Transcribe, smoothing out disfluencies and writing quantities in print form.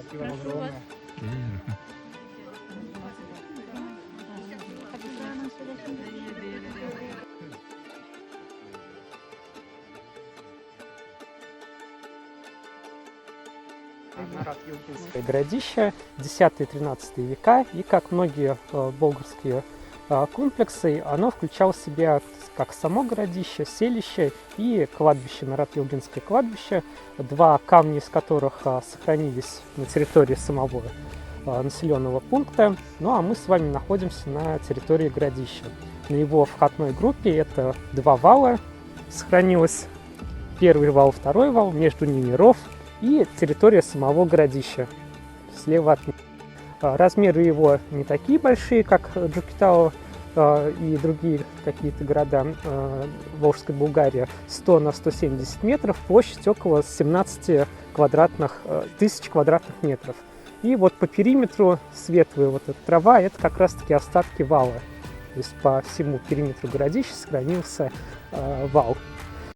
Спасибо огромное. Маратьевгинское городище 10-13 века, и как многие болгарские комплексы, оно включало в себя как само городище, селище и кладбище, Маратьевгинское кладбище, два камня из которых сохранились на территории самого населенного пункта. Ну а мы с вами находимся на территории городища. На его входной группе это два вала, сохранилось первый вал, второй вал, между ними ров и территория самого городища слева от них. Размеры его не такие большие, как Джукитау и другие какие-то города Волжской Булгарии. 100 на 170 метров, площадь около 17 тысяч квадратных метров. И вот по периметру светлая вот эта трава, это как раз-таки остатки вала. То есть по всему периметру городища сохранился вал.